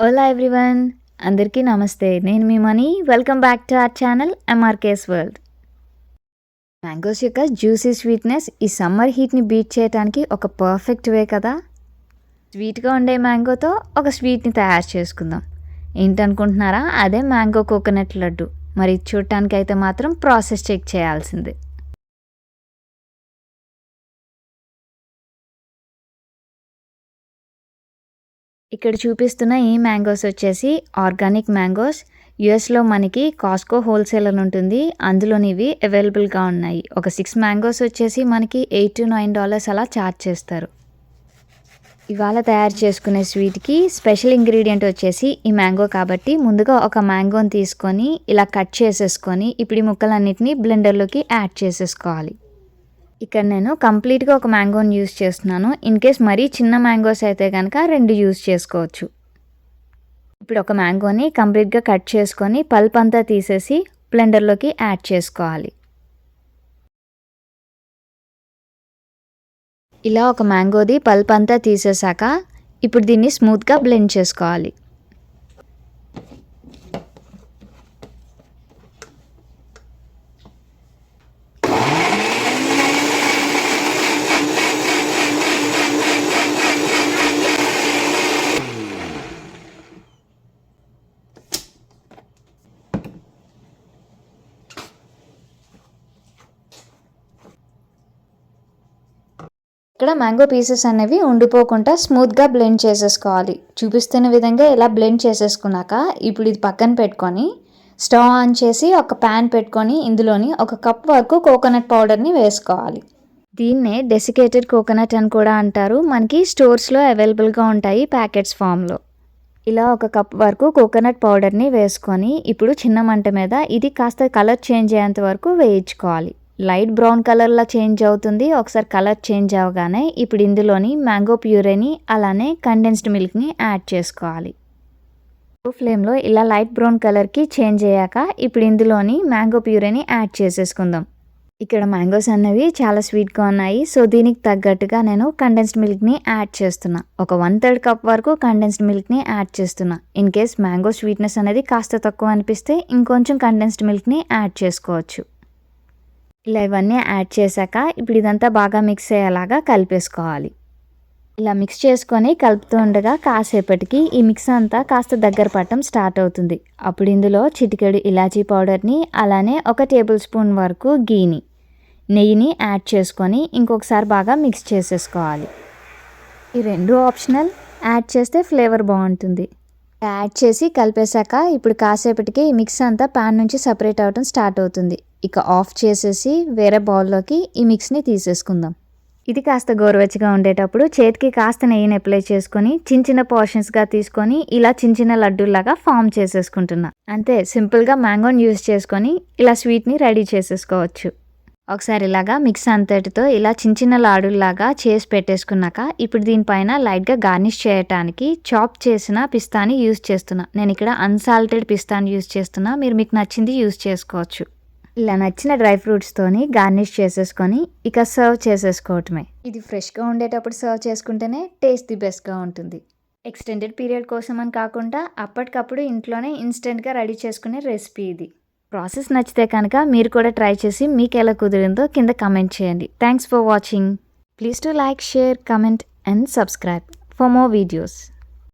Hello everyone, అందరికీ నమస్తే. నేను మీ Mani. Welcome back to our channel MRK's world. Mangoes యొక్క జ్యూసీ స్వీట్నెస్ ఈ సమ్మర్ హీట్ని బీట్ చేయడానికి ఒక పర్ఫెక్ట్ వే కదా. స్వీట్గా ఉండే మ్యాంగోతో ఒక స్వీట్ని తయారు చేసుకుందాం. ఏంటనుకుంటున్నారా? అదే మ్యాంగో కోకోనట్ లడ్డు. మరి చూడటానికి అయితే మాత్రం ప్రాసెస్ చెక్ చేయాల్సిందే. ఇక్కడ చూపిస్తున్న ఈ మ్యాంగోస్ వచ్చేసి ఆర్గానిక్ మ్యాంగోస్. యుఎస్లో మనకి కాస్కో హోల్సేలర్ ఉంటుంది, అందులోని ఇవి అవైలబుల్గా ఉన్నాయి. ఒక 6 మ్యాంగోస్ వచ్చేసి మనకి $8 to $9 అలా ఛార్జ్ చేస్తారు. ఇవాళ తయారు చేసుకునే స్వీట్కి స్పెషల్ ఇంగ్రీడియంట్ వచ్చేసి ఈ మ్యాంగో కాబట్టి ముందుగా ఒక మ్యాంగోని తీసుకొని ఇలా కట్ చేసేసుకొని ఇప్పుడు ఈ ముక్కలన్నిటిని బ్లెండర్లోకి యాడ్ చేసేసుకోవాలి. ఇక్కడ నేను కంప్లీట్గా ఒక మ్యాంగోని యూస్ చేస్తున్నాను. ఇన్ కేస్ మరీ చిన్న మ్యాంగోస్ అయితే కనుక 2 యూస్ చేసుకోవచ్చు. ఇప్పుడు ఒక మ్యాంగోని కంప్లీట్గా కట్ చేసుకొని పల్ప్ అంతా తీసేసి బ్లెండర్లోకి యాడ్ చేసుకోవాలి. ఇలా ఒక మ్యాంగోది పల్ప్ అంతా తీసేసాక ఇప్పుడు దీన్ని స్మూత్గా బ్లెండ్ చేసుకోవాలి. ఇక్కడ మ్యాంగో పీసెస్ అనేవి ఉండిపోకుండా స్మూత్గా బ్లెండ్ చేసేసుకోవాలి. చూపిస్తున్న విధంగా ఇలా బ్లెండ్ చేసేసుకున్నాక ఇప్పుడు ఇది పక్కన పెట్టుకొని స్టవ్ ఆన్ చేసి ఒక ప్యాన్ పెట్టుకొని ఇందులోని 1 కప్ వరకు కోకోనట్ పౌడర్ని వేసుకోవాలి. దీన్నే డెసికేటెడ్ కోకోనట్ అని కూడా అంటారు. మనకి స్టోర్స్లో అవైలబుల్గా ఉంటాయి ప్యాకెట్స్ ఫామ్లో. ఇలా 1 కప్ వరకు కోకోనట్ పౌడర్ని వేసుకొని ఇప్పుడు చిన్న మంట మీద ఇది కాస్త కలర్ చేంజ్ అయ్యేంత వరకు వేయించుకోవాలి. లైట్ బ్రౌన్ కలర్లా చేంజ్ అవుతుంది. ఒకసారి కలర్ చేంజ్ అవగానే ఇప్పుడు ఇందులోని మ్యాంగో ప్యూరేని అలానే కండెన్స్డ్ మిల్క్ని యాడ్ చేసుకోవాలి. ఫ్లేమ్లో ఇలా లైట్ బ్రౌన్ కలర్కి చేంజ్ అయ్యాక ఇప్పుడు ఇందులోని మ్యాంగో ప్యూరేని యాడ్ చేసేసుకుందాం. ఇక్కడ మ్యాంగోస్ అనేవి చాలా స్వీట్గా ఉన్నాయి, సో దీనికి తగ్గట్టుగా నేను కండెన్స్డ్ మిల్క్ని యాడ్ చేస్తున్నా. ఒక 1/3 కప్ వరకు కండెన్స్డ్ మిల్క్ని యాడ్ చేస్తున్నా. ఇన్ కేస్ మ్యాంగో స్వీట్నెస్ అనేది కాస్త తక్కువ అనిపిస్తే ఇంకొంచెం కండెన్స్డ్ మిల్క్ని యాడ్ చేసుకోవచ్చు. ఇలా ఇవన్నీ యాడ్ చేశాక ఇప్పుడు ఇదంతా బాగా మిక్స్ అయ్యేలాగా కలిపేసుకోవాలి. ఇలా మిక్స్ చేసుకొని కలుపుతూ ఉండగా కాసేపటికి ఈ మిక్స్ అంతా కాస్త దగ్గర పట్టడం స్టార్ట్ అవుతుంది. అప్పుడు ఇందులో చిటికెడు ఇలాచీ పౌడర్ని అలానే 1 టేబుల్ స్పూన్ వరకు నెయ్యిని యాడ్ చేసుకొని ఇంకొకసారి బాగా మిక్స్ చేసేసుకోవాలి. ఈ 2 ఆప్షనల్, యాడ్ చేస్తే ఫ్లేవర్ బాగుంటుంది. యాడ్ చేసి కలిపేశాక ఇప్పుడు కాసేపటికి ఈ మిక్స్ అంతా ప్యాన్ నుంచి సపరేట్ అవ్వడం స్టార్ట్ అవుతుంది. ఇక ఆఫ్ చేసేసి వేరే బౌల్లోకి ఈ మిక్స్ని తీసేసుకుందాం. ఇది కాస్త గోరువెచ్చగా ఉండేటప్పుడు చేతికి కాస్త నెయ్యిని అప్లై చేసుకొని చిన్న పోర్షన్స్గా తీసుకొని ఇలా చిన్న లడ్డూలాగా ఫామ్ చేసేసుకుంటున్నా. అంతే, సింపుల్గా మ్యాంగోని యూస్ చేసుకొని ఇలా స్వీట్ని రెడీ చేసేసుకోవచ్చు. ఒకసారి ఇలాగా మిక్స్ అంతటితో ఇలా చిన్న లాడుల్లాగా చేసి పెట్టేసుకున్నాక ఇప్పుడు దీనిపైన లైట్గా గార్నిష్ చేయడానికి చాప్ చేసిన పిస్తాని యూస్ చేస్తున్నా. నేను ఇక్కడ అన్సాల్టెడ్ పిస్తాని యూస్ చేస్తున్నా, మీకు నచ్చింది యూస్ చేసుకోవచ్చు. ఇలా నచ్చిన డ్రై ఫ్రూట్స్తోని గార్నిష్ చేసేసుకొని ఇక సర్వ్ చేసేసుకోవటమే. ఇది ఫ్రెష్గా ఉండేటప్పుడు సర్వ్ చేసుకుంటేనే టేస్ట్ ది బెస్ట్గా ఉంటుంది. ఎక్స్టెండెడ్ పీరియడ్ కోసం అని కాకుండా అప్పటికప్పుడు ఇంట్లోనే ఇన్స్టెంట్గా రెడీ చేసుకునే రెసిపీ ఇది. ప్రాసెస్ నచ్చితే కనుక మీరు కూడా ట్రై చేసి మీకు ఎలా కుదిరిందో కింద కమెంట్ చేయండి. Thanks for watching. Please to like, share, comment and subscribe for more videos.